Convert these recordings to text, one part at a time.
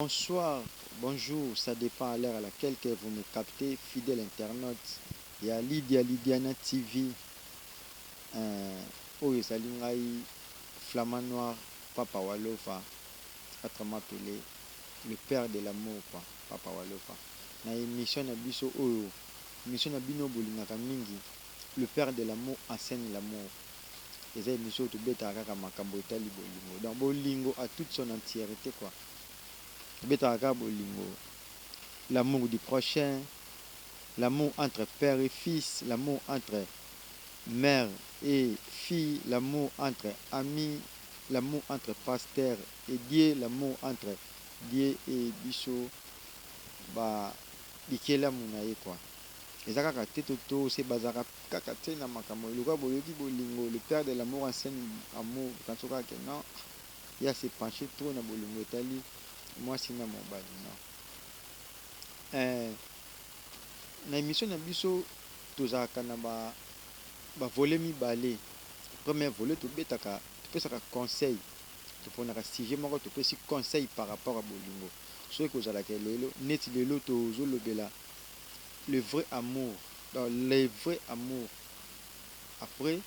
Bonsoir, bonjour, ça dépend à l'heure à laquelle que vous me captez, fidèle internaute. Il y a Lydiana TV, Oyo Salingai, Flamand Noir, Papa Walofa, autrement appelé le père de l'amour, quoi, Papa Walofa. Na émission na biso Oyo, émission na bino bolingaka mingi, le père de l'amour enseigne l'amour. Les émissions to beta kaka makambo etali bolingo. Donc bolingo à toute son entièreté, quoi. Beta kaka bolingo. L'amour du prochain, l'amour entre père et fils, l'amour entre mère et fille, l'amour entre amis, l'amour entre pasteur et Dieu, l'amour entre Dieu et biso, ba bikela munaye quoi. Eza kaka te toto se bazaka kaka te na makambo luka boyoki bolingo, le père de l'amour enseigne amour quand soka ke non, il y a se pencher trop na bolingo etali moi sina mobali non. Na émission na biso tozalaka na bavole mibale. Premier volet tobetaka topesaka conseil, toponaka sujet moko topesi conseil par rapport à bolingo soki kozalaka lelo neti lelo tozolobela le vrai amour, dans le vrai amour. Après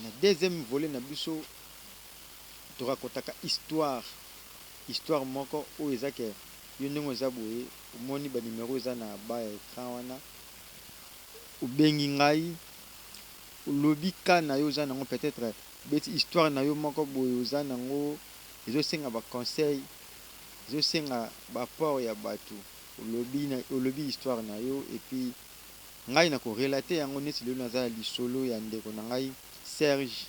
na deuxième volet na biso torakotaka histoire moko oyo ezake yo ndenge oza boye omoni banimero eza na ba ekran wana obengi ngai olobi ka na yo oza nango peut-être beti histoire na yo moko boye oza nango ezosenga baconseil ezosenga baport ya bato olobi histoire na yo epuis ngai nakorelate yango neti lelo naza na lisolo ya ndeko na ngai Serge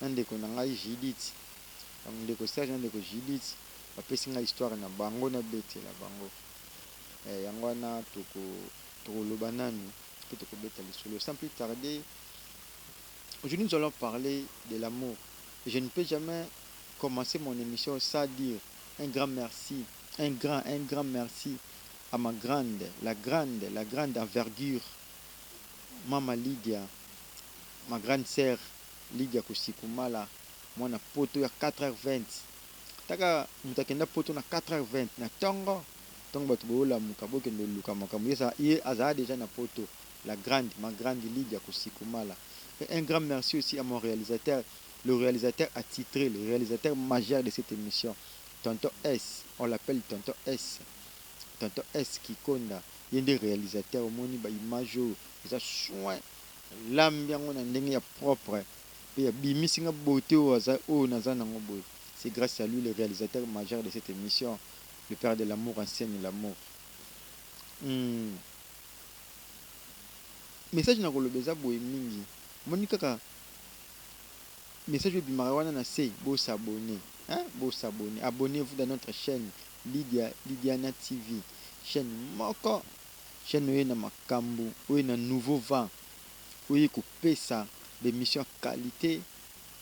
na ndeko na ngai Judith. Ndeko Serge na ndeko Judith bapesi ngai histoire na bango na betela bango yango wana tokoloba nanu mpe tokobeta lisolo sans plus tarder. Aujourd'hui, nous allons parler de l'amour. Et je ne peux jamais commencer mon émission sans dire un grand merci, un grand merci à la grande envergure, Mama Lydia, ma grande sœur Lydia Kusikumala, moi na poto ya 4h20. Taka mutakenda poto na 4h20 na tongo bato bola mukaboke ndo luka makambo yesa ye azaa déjà na poto ma grande Lydia Kusikumala. Et un grand merci aussi à mon réalisateur, le réalisateur attitré, le réalisateur majeur de cette émission, Tonton S. On l'appelle Tonton S. Tonton S Kikonda. Il y a des réalisateurs au monde, image, ils ont soin, l'ambiance, on a une propre. Il y a une beauté c'est grâce à lui, le réalisateur majeur de cette émission, le père de l'amour enseigne l'amour. Message na kolobeza boye mingi. Moni kaka message de Bimarawana na se beau s'abonner, hein, beau s'abonner. Abonnez-vous dans notre chaîne Lydiana TV, chaîne moko, chaîne oyo na makambo, oyo na nouveau vent, oyo kopesa des missions qualité,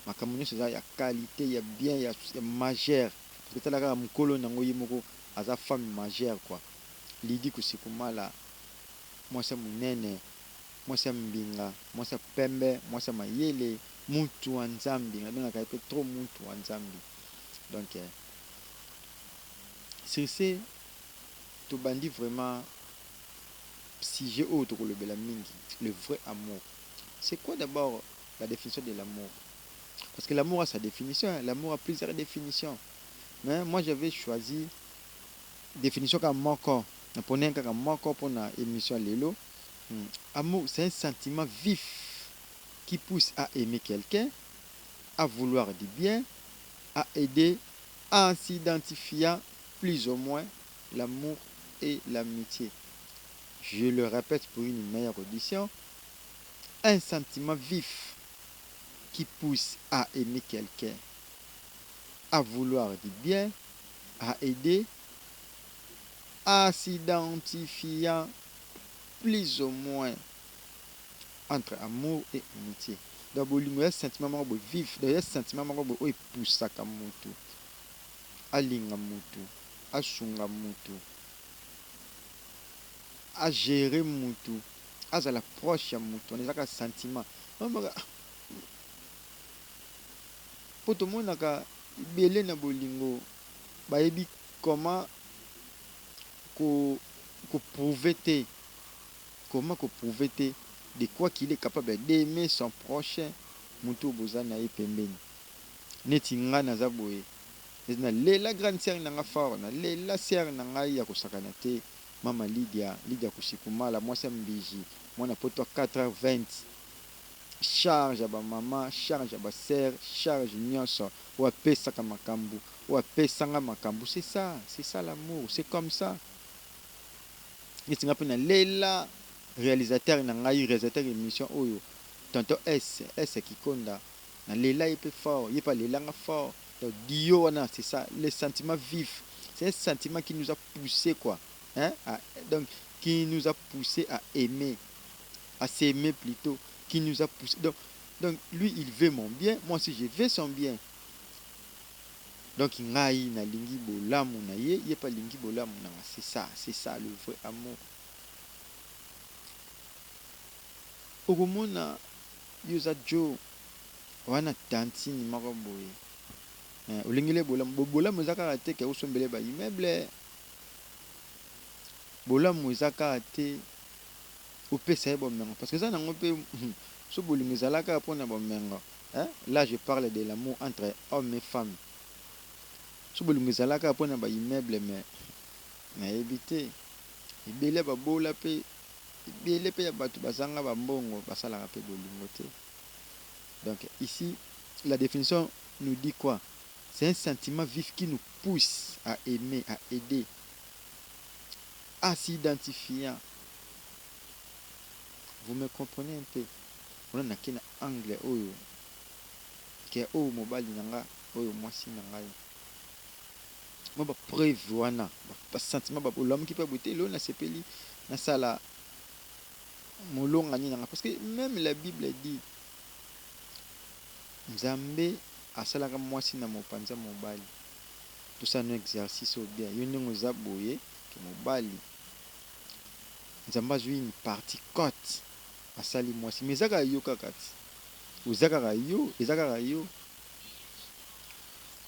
makambo nyonso eza ya qualité, ya bien, ya majeur. Parce que talaka mukolo nango ye moko aza femme majeur quoi. Lydie Kusikumala, moi c'est munene. Mwasa mbinga, mwasa pembe, mwasa mayele, mutu wa nzambi, ngabengaka epe trop mutu wa nzambi. Donc sur ce, to bandi vraiment sujet autre que le mingi, le vrai amour. C'est quoi d'abord la définition de l'amour? Parce que l'amour a sa définition, hein. L'amour a plusieurs définitions. Mais moi j'avais choisi définition comme moko, na pone kaka moko pour na émission lelo. Amour, c'est un sentiment vif qui pousse à aimer quelqu'un, à vouloir du bien, à aider, en s'identifiant plus ou moins l'amour et l'amitié. Je le répète pour une meilleure audition. Un sentiment vif qui pousse à aimer quelqu'un, à vouloir du bien, à aider, en s'identifiant plus ou moins entre amour et amitié. Donc, il y a un sentiment vif, il y a un sentiment qui pousse à mutu, à linga mutu, à sunga mutu, à gérer mutu, à l'approche à mutu. On a un sentiment. Pour tout le monde, il y a un bolingo. Baebi comment prouver comment prouver de quoi qu'il est capable d'aimer son prochain mutu bozana ye pembeni neti nga naza boye na lela grande sœur nanga fort na lela sœur nanga ya kosakana te mama Lydia Kusikumala mwasi mbiji mwana poto 4h20 charge ya bamama charge ya basere charge nyonso oyo apesaka makambo oyo apesanga makambo. C'est ça l'amour, c'est comme ça. Neti nga mpe na lela réalisateur na ngai réalisateur émission oyo tonton S Kikonda na lela ye mpe fort ye mpe alelanga fort. Donc dio wana c'est ça, les sentiments vifs, c'est un sentiment qui nous a poussé quoi, hein, donc qui nous a poussé à aimer, à s'aimer plutôt, qui nous a poussé. Donc lui il veut mon bien, moi aussi je veux son bien. Donc ngai na lingi bolamu na ye pa lingi bolamu na, c'est ça le vrai amour. Okomona yoza jo wana tantini moko boye olingile bolamu eza kaka te ke osombele ba immeuble, bolamu eza kaka te opesa ye bomengo parce que eza nango mpe so bolingo ezalaka mpona bomengo. Là je parle de l'amour entre homme et femme. So bolingo ezalaka mpona ba immeuble mais nayebi te ebele babola mpe ebele mpe ya bato bazanga bambongo basalaka mpe bolingo te. Donc ici la définition nous dit quoi? C'est un sentiment vif qui nous pousse à aimer, à aider, à s'identifier. Vous me comprenez un peu? On a qu'un angle oyo ke oyo mobali nanga oyo mwasi nanga yo. Moi ba preuve wana ba sentiment ba l'homme qui peut boiter l'eau na sepeli na sala molonga ni nanga parce que même la Bible dit Nzambe asalaka mwasi na mopanza mobali. Tout ça un exercice au bien. Yo ndenge oza boye ke mobali Nzambe azwi une partie cote asali mwasi mais ezaka yo kaka ti ozaka yo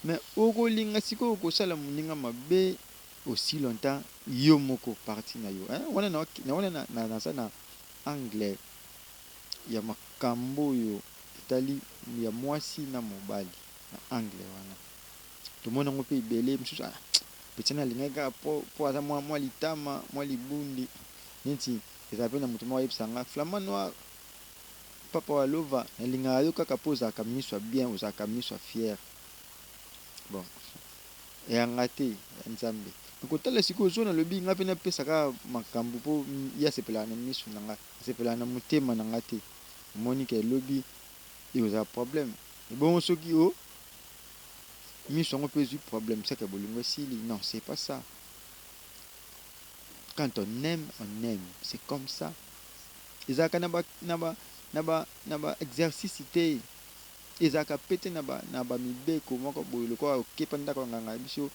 mais okolinga sikoyo kosala moninga mabe aussi longtemps yo moko partie na yo wana naza na anglais ya makambo oyo etali ya mwasi na mobali na anglais wana tomona ngo mpe ebele mosusu petina alingaki kaka po aza mwa litama mwa libundi neti ezala mpe na moto moko ayebisanga flamand noir papa walova nalingaka yo kaka mpo ozalaka miso ya bien ozalaka miso ya fier. Bon eyanga te ya Nzambe okotala sikoyo ozo nalobi nga mpe napesaka makambo mpo ye asepelaka na miso na nga asepelaka na motema na nga te omoni ke elobi ekozala problème ebongo soki o miso yango mpe ezwi problème seke bolingo esili. Non, c'est pas ça. Quand on aime, c'est comme ça. Ezaka na ba exercice te ezaka pete na ba mibeko moko boye lokola okepa ndako nganga biso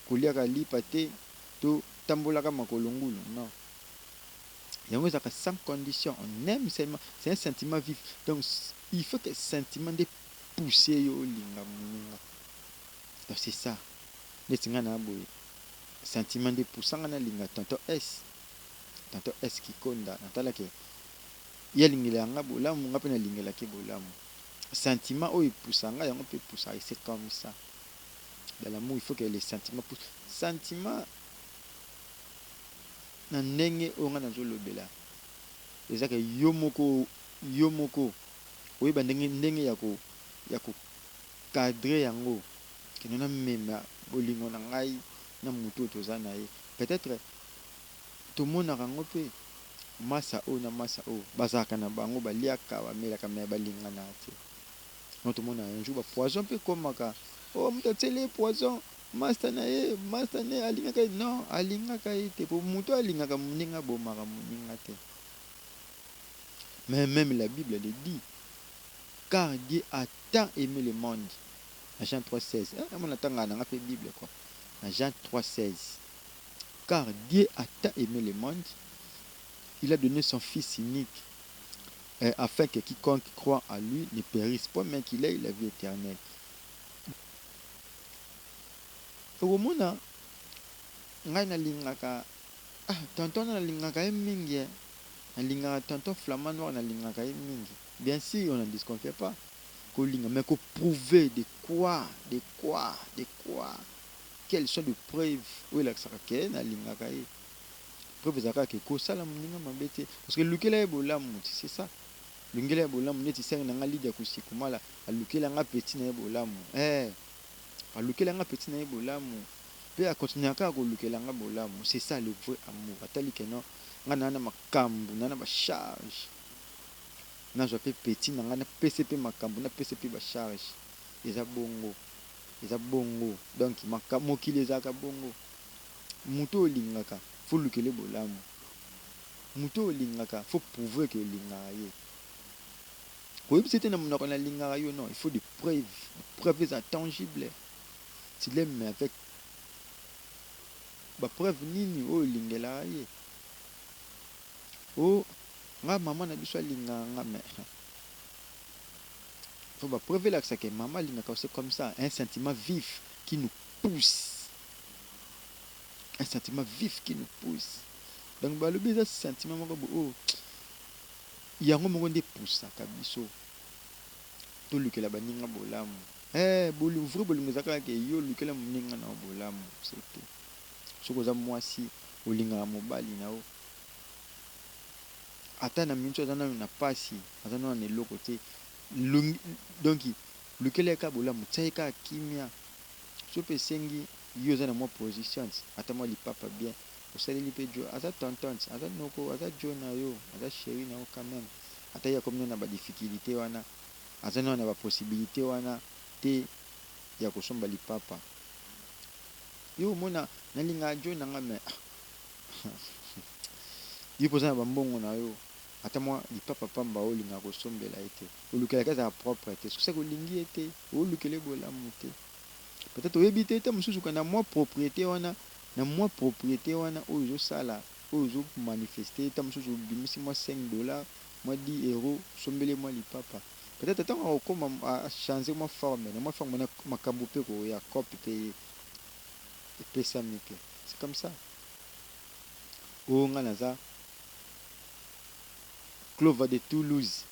koliaka lipa te to tambolaka makolo ngulu. Non, yango ezaka sans condition. On aime seulement, c'est un sentiment vif. Donc il faut que sentiment de pousser yo linga moninga. Donc c'est ça neti nga na boye sentiment de poussanga na linga tonton S Kikonda natalaki ye alingela yanga bolamu nga mpe nalingelaki bolamu. Sentiment oyo epusanga yango mpe epusaka. C'est comme ça dans l'amour, il faut que les sentiments poussent. Sentiment na ndenge oyo nga nazolobela ezaka yo moko oyeba ndenge ya ko cadre yango kino na mema bolingo na ngai na mutu toza na ye. Peut-être tomonaka yango mpe masa oyo na masa oyo bazalaka na bango baliaka bamelaka me balingana te. Non tomona un jour bapoison mpe komaka moto atieli ye poison master na ye alingaka ye. Non, alingaka ye te po mutu alingaka moninga abomaka moninga te. Mais même la Bible le dit, car Dieu a tant aimé le monde. Jean 3,16. On attend la Bible quoi. Jean 3,16. Car Dieu a tant aimé le monde, il a donné son Fils unique, afin que quiconque croit à lui ne périsse pas, mais qu'il ait la vie éternelle. Au moment ngai nalingaka tonton nalingaka ye mingi nalingaka tonton Flamand Noir nalingaka ye mingi. Bien sûr on ne disconfie pas kolinga, mais ko prouver de quoi quelles sont les preuves oyo elakisaka ke nalingaka ye. Preuve ezalaka ke kosala moninga mabe te, parce que lukela ye bolamu ti, c'est ça. Lungela ye bolamu neti sere na nga Lydia Kusikumala alukela nga petit na ye bolamu, alukela nga petit na ye bolamu mpe akontinuaka kaka kolukela nga bolamu. C'est ça le vrai amour. Atali ke non nga na makambo na bacharge nazwa mpe petit na nga napesa mpe makambo napesa mpe bacharge. Eza bongo, eza bongo. Donc mokili ezalaka bongo. Moto olingaka fo lukele bolamu, moto olingaka fo prouver ke olingaka ye. Koyebisa te na monoko nalingaka yo, non, il faut des preuves, des preuves eza tangible. Tu l'aimes avec bapreuve nini oyo olingelaka ye. O nga mama na biso alingaka nga, mais faut bapreuve elakisaka ke mama alingaka. C'est comme ça, un sentiment vif qui nous pousse, un sentiment vif qui nous pousse. Donc balobi eza sentiment moko oyo yango moko nde epusaka biso tolukela baninga bolamu. Vre bolingo eza kaka ke yo olukela moninga na bolamu, c'est tout. Soki oza mwasi olingaka mobali na yo ata na minso aza nano na pasi, aza nano na eloko te, donc lukela ye kaka bolamu, tia ye kaka kimia. So mpe esengi yo oza na mwa position ata mwa lipapa bien osaleli mpe jo aza tonton, aza noko, aza jo na yo, aza chéri na yo quand même. Ata ye akomi na badifficulté wana, aza nano na baposibilité wana te ya kosomba lipapa. Yo omona nalingaka jo na nga, mais yo mpoza na bambongo na yo ata mwa lipapa pamba olingaka kosombela ye te, olukelaka ezala propre te. Soki olingi ye te olukele bolamu te. Peut-être oyebi te ete mosusu na mwa propriété wana, na mwa propriété wana oyo ozosala, oyo ozomanifeste ete mosusu obimisi mwa 5 $, mwa 10 €, sombele mwa lipapa. Peut-être ntango akokoma achange mwa forme, na mwa forme na makambo mpe koya cope mpe epesami mpe. C'est comme ça. Oyo nga naza Clova de Toulouse,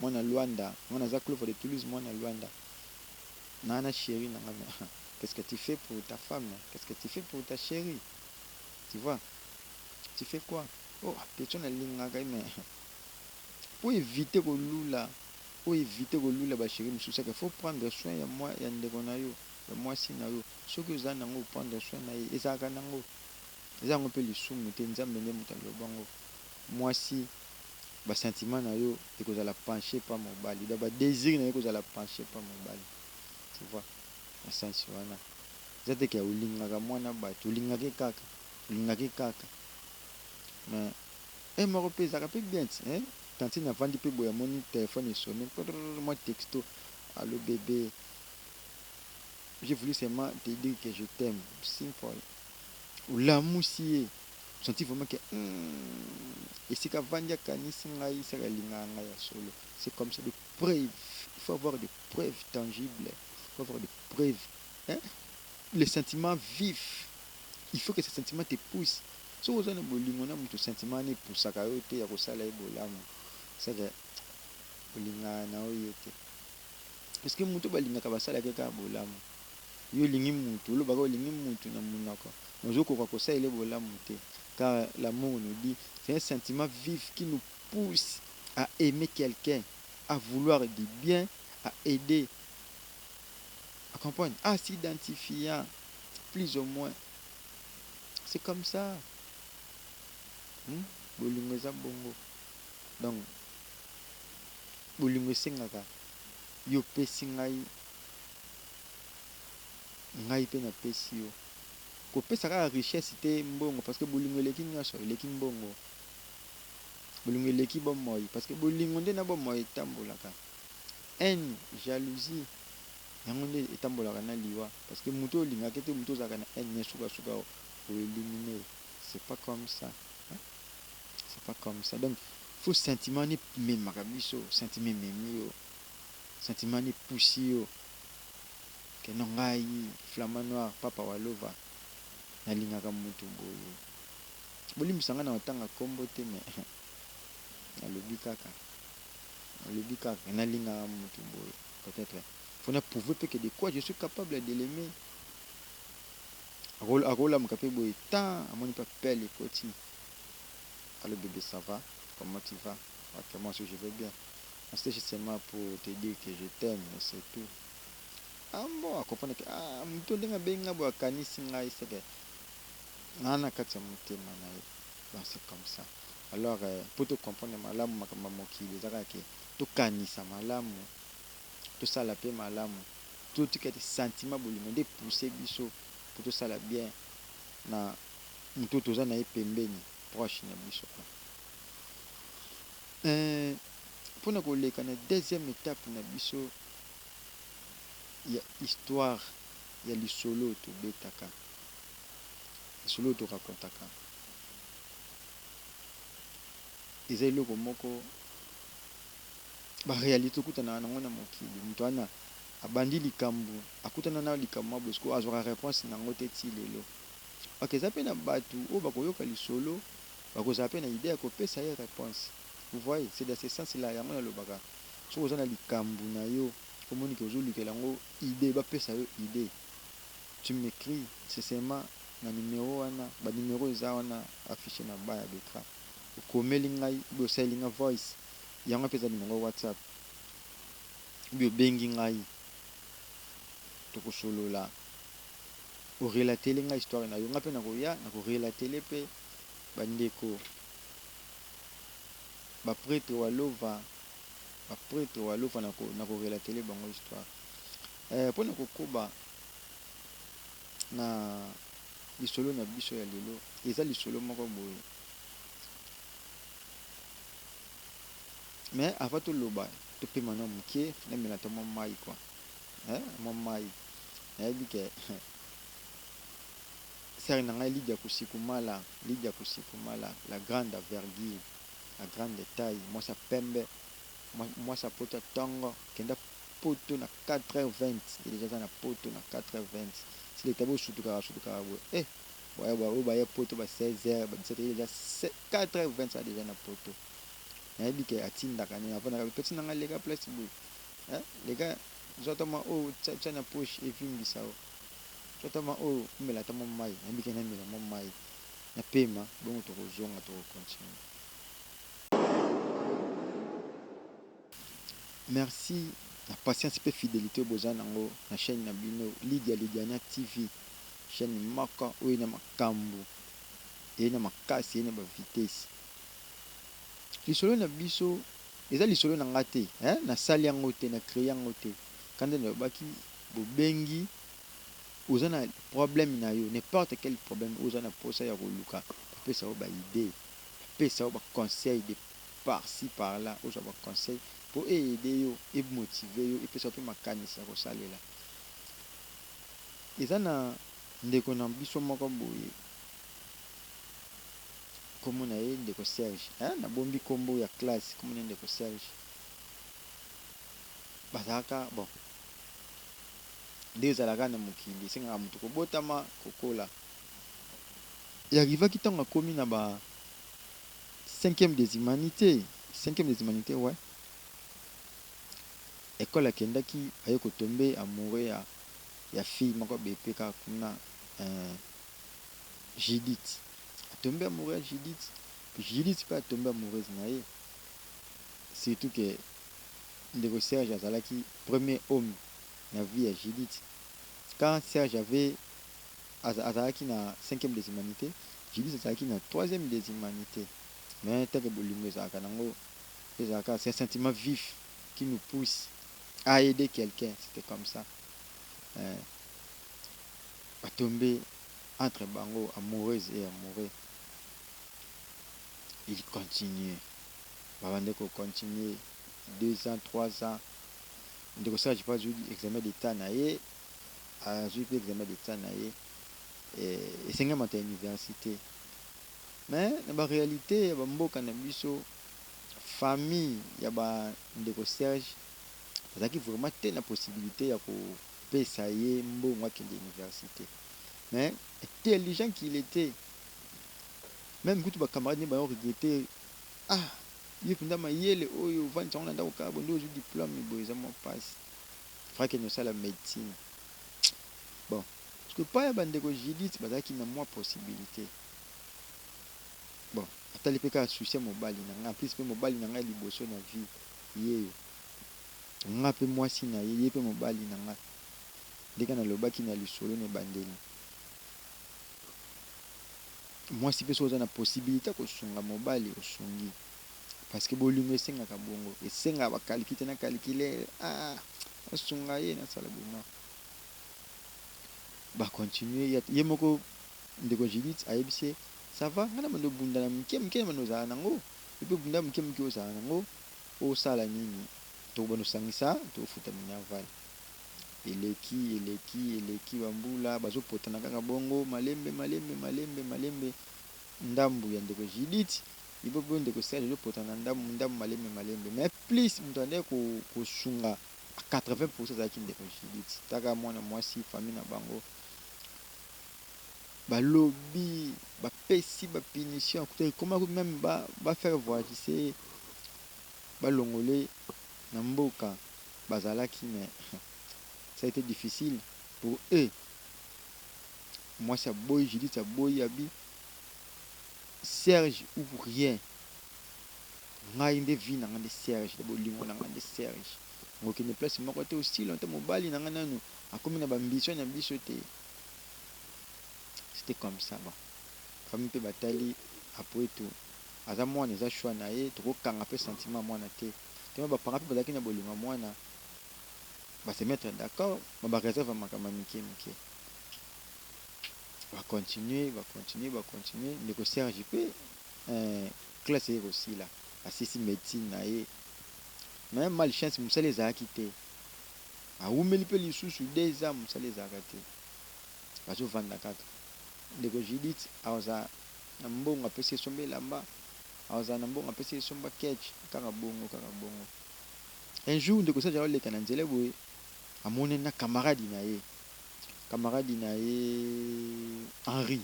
mwana Luanda. Nga naza Clova de Toulouse, mwana Luanda. Nana chérie nanga, mais qu'est-ce que tu fais pour ta femme? Qu'est-ce que tu fais pour ta chérie? Tu vois? Tu fais quoi? Oh, petit na lingaka, mais pour éviter que lula, ba chérie mususu, il faut prendre soin ya moi ya ndeko na yo, ya mwasi na yo. Soki oza nango prendre soin na ye, ezalaka nango. Ezango mpe lisumu te, nzambe nde moto alobango. Mwasi ba sentiment na yo ekozala penché pa mobali, da ba désir na yo ekozala penché pa mobali. Tu vois? Asansi wana eza teke ya olingaka mwana bato, olingaki kaka, mais moko mpe ezalaka mpe bien ti, tantine avandi mpe boye amoni telefone esone, mwa texto, allo bébé, j'ai voulu seulement te dire que je t'aime, simple. Olamusi ye senti vraiment que esika avandi akanisi ngai saka alingaka ngai ya solo. C'est comme ça, de preuves, il faut avoir des preuves tangibles, il faut avoir des preuves, les sentiments vifs. Il faut que ce sentiment te pousse. Si vous avez un bolingo na mutu sentiment ne poussaka yo te ya kosala ye bolamu, saka olinga na oyo te. Parce que mutu balingaka basalaka kaka bolamu. Yo olingi mutu, olobaka olingi mutu na monoko, ozokoka kosala ye bolamu te. Car l'amour nous dit, c'est un sentiment vif qui nous pousse à aimer quelqu'un, à vouloir du bien, à aider, à comprendre, à s'identifier, plus ou moins. C'est comme ça. Bolingo eza bongo. Donc bolingo esengaka yo pesi ngai mpe napesi yo. Kopesa kaka richesse te mbongo, parce que bolingo eleki nyonso, eleki mbongo. Bolingo eleki bomoi, parce que bolingo nde na bomoi etambolaka. Haine, jalousie, yango nde etambolaka na liwa, parce que moto olingaka te moto ozalaka na haine, mais suka oelimine. C'est pas comme ça. C'est pas comme ça. Donc faut sentiment ni memaka biso, sentiment memi yo, sentiment ni pusi yo, ke no ngai Flamand Noir papa walova nalingaka mutu boye bolimbisanga na otanga kombo te me nalobi kaka nalingaka mutu boye peut-être faut na prouver pe que de quoi je suis capable de l'aimer akolamuka pe boye tant amoni pa pelle ekoti. Allô bébé, ça va? Comment tu vas? Ok, moi aussi je vais bien. C'était justement pour te dire que je t'aime, c'est tout. Ah bon, à comprendre que mutu ndenge abengi nga boye akanisi ngai seke nga na kati ya motema na ye. Donc c'est comme ça. Alors pour te comprendre malamu makambo ya mokili eza kaka ke tokanisa malamu tosala mpe malamu totika ete sentiment bolingo nde pousse biso po tosala bien na mutu toza na ye pembeni proche na biso kwa. Mpona koleka na deuxième étape na biso ya histoire ya lisolo oyo tobetaka lisolo oyo torakontaka eza eloko moko baréalité okutanaka nango na mokili moto wana abandi likambo akutana na likambo mwa bosiko azwaka réponse nango te ti lelo. Ok, eza mpe na bato oyo bakoyoka lisolo bakozala mpe na idée ya kopesa ye réponse. Vous voyez, c'est dans ce sens là yango nalobaka soki oza na likambo na yo omoni ke ozolukela yango idée bapesa yo idée tu m'écris c'est seulement na numéro wana banimero eza wana affiché na bas ya l'écran okomeli ngai obi osaleli nga voice yango mpe eza numéro whatsapp obi obengi ngai tokosolola orelatele ngai histoire na yo nga mpe nakoya nakorelatele mpe bandeko baprêtre walova nakorelatele bango histoire mpona kokoba na lisolo na biso ya lelo eza lisolo moko boye mais avant toloba topema na moke namela ta mwa mai kwa mwa mai nayebi ke sere na ngai Lydia Kusikumala la grande envergure la grande taille mwasa pembe mwasa poto tongo kenda poto na 4h20 déjà za na poto na 4h20 si leta bosutukaka boye oyo baya poto ba 16h ba 17h déjà 4h20 ça déjà na poto nayebi ke atindaka nini avant naka peti nanga leka place boye leka zotama oyo tia na poche evimbisa o zotama oyo omela ata mwa mai nayebi ke namela mwa mai napema bongo tokozonga tokocontinue. Merci la patience et fidélité au besoin nango na chaîne na bino Lydia Lidiana TV chaîne moko oyo na makambo et na makasi na ba vitesse lisolo na biso eza lisolo na nga te na sali yango te na créer yango te kanda na baki bobengi oza na problème na yo n'importe quel problème oza na posa ya koluka pesa o ba idée pesa o ba conseil de par-ci par-là oza ba conseil pour aider yo et motiver yo et pesa pe makanisi ya kosalela eza na ndeko na biso moko boye kombo na ye ndeko Serge nabombi kombo ya classe kombo na ye ndeko Serge bazalaka bon nde ezalaka na mokili esengaka moto kobotama kokola yarivaki ntango akomi na ba 5e des humanités ouais école akendaki aye kotombe amoureux ya fille moko bepeka kuna Judith atombe amoureux ya Judith mpe atombe amoureuse na ye surtout que ndeko Serge azalaki premier homme na vie ya Judith quand Serge azalaki na 5e des humanités Judith azalaki na 3e des humanités mais tant que bolingo ezalaka nango ezalaka c'est un sentiment vif qui nous pousse à aider quelqu'un c'était comme ça batombe entre bango amoureuse et amoureux il continue babande kocontinue 2 ans 3 ans ndeko Serge pas azwi examen d'état na ye azwi mpe examen d'état na ye esengemata ya université mais na baréalité ya bamboka na biso famille ya bandeko Serge azalaki vraiment te na possibilité ya kopesa ye mbongo akende université mais intelligent qu'il était. Même quand tu vas camarade ne va regretter. Ah, il peut ndama yele oyo vani tanga ndako ka bondo ju diplôme boza mo passe. Frère que nous ça la médecine. Bon, parce que pas ya bande ko Judith bazaki na moi possibilité. Bon, atali pe ka souci mobali na nga plus pe mobali na nga liboso na vie yeyo. Nga pe mwasi na ye pe mobali na nga. Ndeka na lobaki na lisolo ne bandeli. Mwasi pe so za na possibilité ko sunga mobali osungi. Parce que bolingo esengaka bongo esenga bakaliki te na calculer asunga ye na sala bongo bacontinue ye moko ndeko Judith ayebise ça va ngana mando bunda na mke mano za nango epe bunda mke ozala nango osala nini tokobosangisa tofuta minerval eleki bambula bazopotana kaka bongo malembe ndambu ya ndeko Judith ibo bonde ko sala le potana ndambu malembe mais plus mutande ko sunga 80% za kinde ko Judith taka mwana mwasi famille na bango balobi bapesi bapunition comment même ba faire voyager balongole na mboka bazalaki mais ça a été difficile pour eux. Moi ça boy Judith ça boy abi Serge ou rien ngai nde vi na ngande Serge de bolingo na ngande Serge ngoki ne place moko te aussi longtemps mobali na ngana no akomi na bambition na biso te. C'était comme ça bon famille pe batali après tout aza mwana eza choix na ye tokokanga pe sentiment mwana te tema bapanga pe bazalaki na bolingo mwana se mettre d'accord ba réserve makama mike va continuer ndeko Serge pe classe ye aussi là asisi médecine na ye mais malchance musala ezalaki te awumeli mpe lisusu 2 ans musala ezalaka te bazovanda kaka ndeko Judith aoza na mbongo apesi esomba elamba aoza na mbongo apesi esomba ketch kaka bongo un jour ndeko Serge aoleka na nzela boye amone na camarade na ye Henri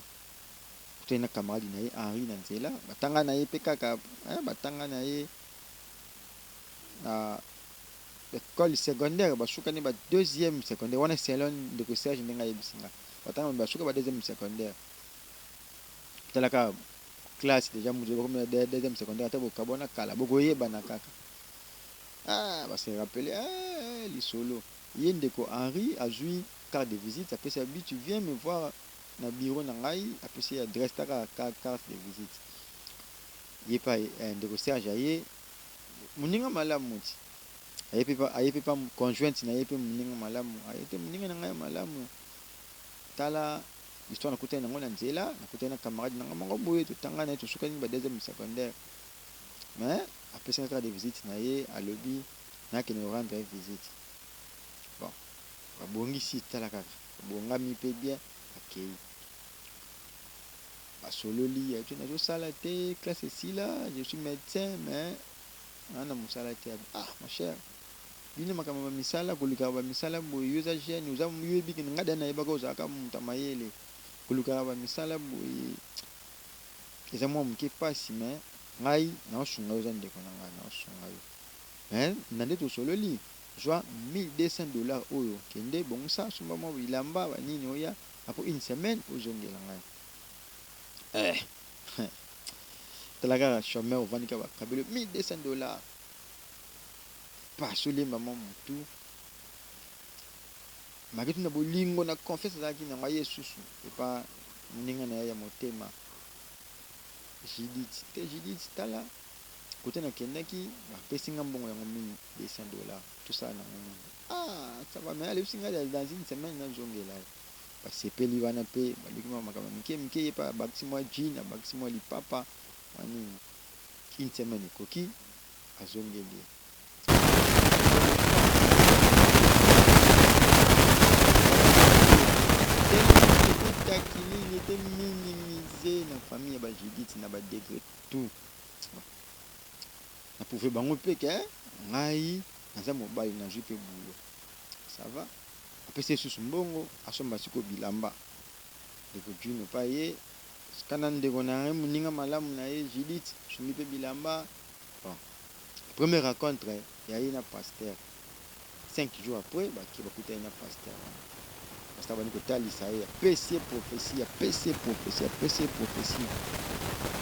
kutena camarade na ye Henri na nzela batanga na ye pe kaka batanga na ye na école secondaire basukani ba deuxième secondaire wana salon de Serge ndenga yebisinga batanga basuka ba deuxième secondaire talaka classe déjà mu comme deuxième secondaire atabo kabona kala bokoyeba na kaka se rappeler lisolo ye ndeko Henri azui carte de visite après ça tu viens me voir na bureau na ngai après ça adresse ta carte de visite ye pa ndeko Serge aye muninga malamu ti ayepe pa conjointe na yepe muninga malamu ayete muninga na ngai malamu tala histoire nakutana nango na nzela nakutana na camarade na ngai boye totanga na tosukani ba deuxième secondaire mais après ça carte de visite na ye alobi nakende rendre visite bon babongisi tala kaka bongami mpe bien akei basololi atu nazosala te classe esila je suis médecin mais ana mosala te ma cher bino makambo bamisala kolukaka bamisala boye yo eza jeune oza yoyebi nga da nayebaka ozalaka moto amayele kolukaka bamisala boye eza mwa moke pasi mais ngai naosunga yo eza ndeko na ngai naosunga yo mais na nde tosololi zwa $1200 oyo kende bongisa somba mwa bilamba banini oya apo une semaine ozongela ngai talaka chômeur ovandika bakabelo $1200 pasolemba mwa motu maketu na bolingo na confiance azalaki na ngai yesusu epa moninga na ye ya motema Judith tala kote nakendaki bapesi nga mbongo yango $1200 tosala nango nini ça va mais alebisi ngai dans une semaine nazongela basepeli wana mpe baluki mwa makambo mike ye pa abakisi mwa jean abakisi mwa lipapa wanini une semaine ekoki azongeli takilini ete minimize na famille ya bajudith na badegre tout na pouve bango mpe ke ngai naza mobali nazwi mpe bulo ça va apesi lisusu mbongo asomba siko bilamba ndeko Juno pa ye kana ndeko na ye moninga malamu na ye Judith sombi mpe bilamba. Bon. Première rencontre ya ye na pasteur 5 jours après bakuta ye na pasteur pasteur bani kotalisa ye apesi ye prophétie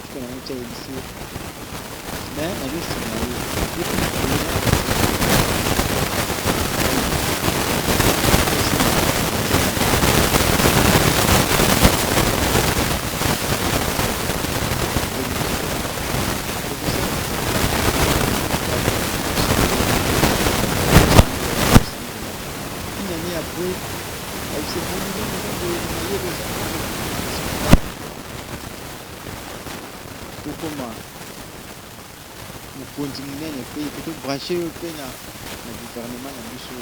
tuko na motia yebisi mais nazosima ye kokoma mokonzi monene mpe tobranche oyo mpe na gouvernement na biso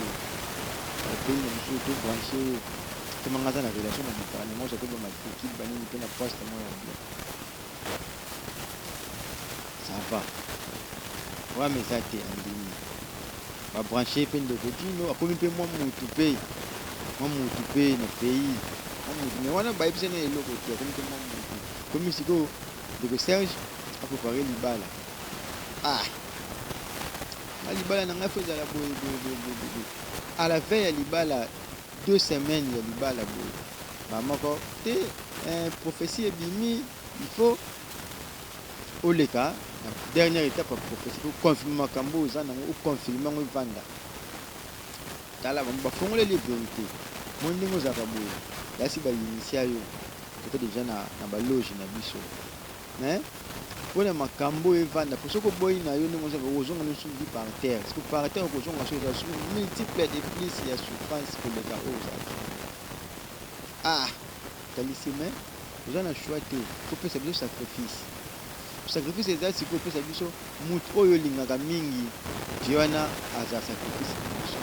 pays na biso tobranche oyo temanga aza na relation na gouvernement oso toboma ekili banini mpe na poste moko ya bien ça va wame eza te andimi babranche mpe ndeko Juno akomi mpe mwa mutu mpe na pays mwa mutu me wana bayebisa na eloko te akomi mpe mwa mutu komi sikoyo ndeko Serge apréparé libala libala na ngai fo ezala boye à la veille ya libala 2 semaines ya libala boye bamoko te prophétie ebimi il faut oleka na dernière étape ya prophétie po confirme makambo oza nango oconfirme yango evanda tala bango bafongoleli vérité mo ndenge ozalaka boye yasi bainitia yo peut-être déjà na baloge na biso mais mpona makambo evanda po soki oboyi na yo ndenge ozonga nosu vi par terre parce que par terre okozonga so eza soki multiple de plus ya souffrance koleka oyo ozalaki talisi me oza na choix te kopesa biso sacrifice eza sikoyo opesa biso mutu oyo olingaka mingi je wana aza sacrifice na biso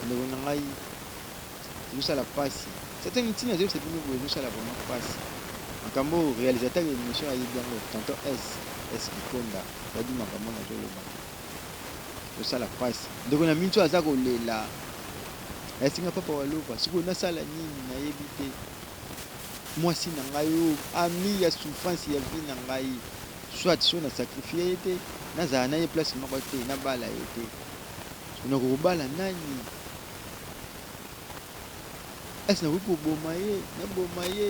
ndeko na ngai ezosala mpasi certaine ntina ezobisa bino boye ezosala vraiment mpasi makambo réalisateur ya émission ayebi yango tonton s kikonda yadi makambo nazoloba ezosala mpasi ndeko na minso aza kolela yasinga papa waloba sikoyo nasala nini nayebi te mwasi na ngai oyo ami ya souffrance ya vie na ngai soit so na sacrifie ye te nazala na ye place moko te nabala ye te nakokobala nani esi nakoki koboma ye naboma ye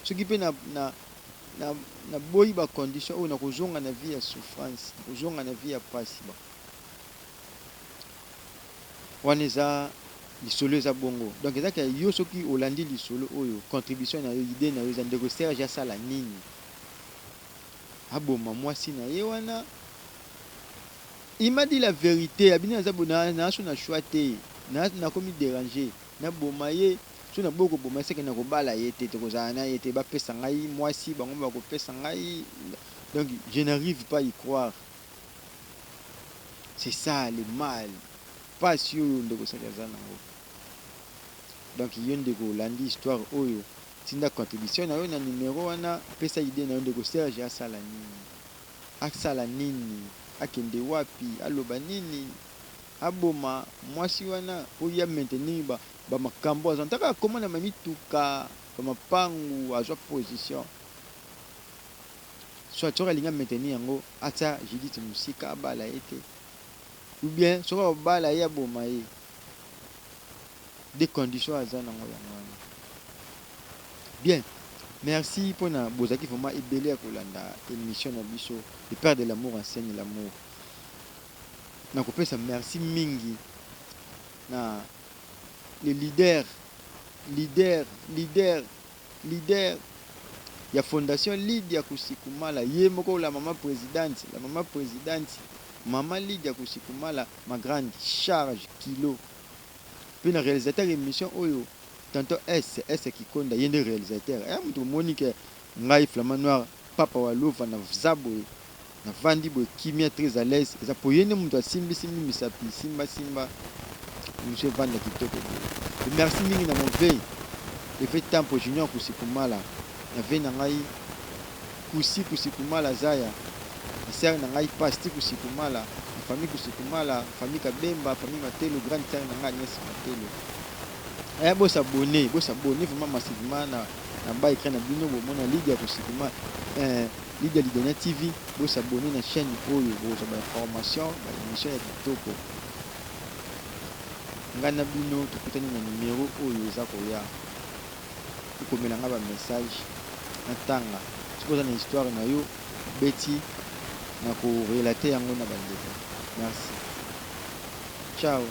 soki mpe naboyi bacondition oyo nakozonga na vie ya souffrance nakozonga na vie ya pasi wana eza lisolo eza bongo donc ezaka yo soki olandi lisolo oyo contribution na yo idée na yo eza ndeko Serge asala nini aboma mwasi na ye wana il m'a dit la vérité abina aza na so na choix te nakomi déranger naboma ye so na boko boma seke nakobala ye te tokozala na ye te bapesa ngai mwasi bango bakopesa ngai donc je n'arrive pas à y croire c'est ça le mal pasi oyo ndeko Serge aza nango donc yo ndeko olandi histoire oyo tinda contribution na yo na numéro wana pesa idée na yo ndeko Serge asala nini akende wapi aloba nini aboma mwasi wana oya maintenir bamakambo aza ntaka akomana mamituka bamapangu azwa position soit soki alingi maintenir yango atia Judith mosika abala ye te ou bien soki abala ye aboma ye des conditions aza nango yango wana bien. Merci pour na bozaki vraiment ebele ya kolanda émission na biso le père de l'amour enseigne l'amour nakopesa merci mingi na le leader ya fondation Lydia Kusikumala ye moko la maman présidente maman Lydia Kusikumala ma grande charge kilo puis na réalisateur émission oyo tantôt S Kikonda yende réalisateur mutu monique ngai Flamand Noir papa walova na zabo na vandi bo kimia très à l'aise eza po yende mutu asimbi misapi simba monsieur vanda kitoko merci mingi na mon veille le fait tempo junior Kusikumala na ve na ngai Kusikumala zaya ser na ngai pasti Kusikumala famille Kusukumala, famille Kabemba, famille Matelo, grande sœur Nanga Agnès Matelo. Eh, vous s'abonner vraiment massivement na bas écran na bino bomona Lydia Kusikuma, Lydia Lidena TV, vous s'abonner na chaîne oyo pour ba information, ba émission ya kitoko. Ngana bino tukutani na numéro oyo eza koya. Tukomela nga ba message na tanga. Suppose na histoire na yo beti na ko relater yango na bandeko. Merci. Ciao.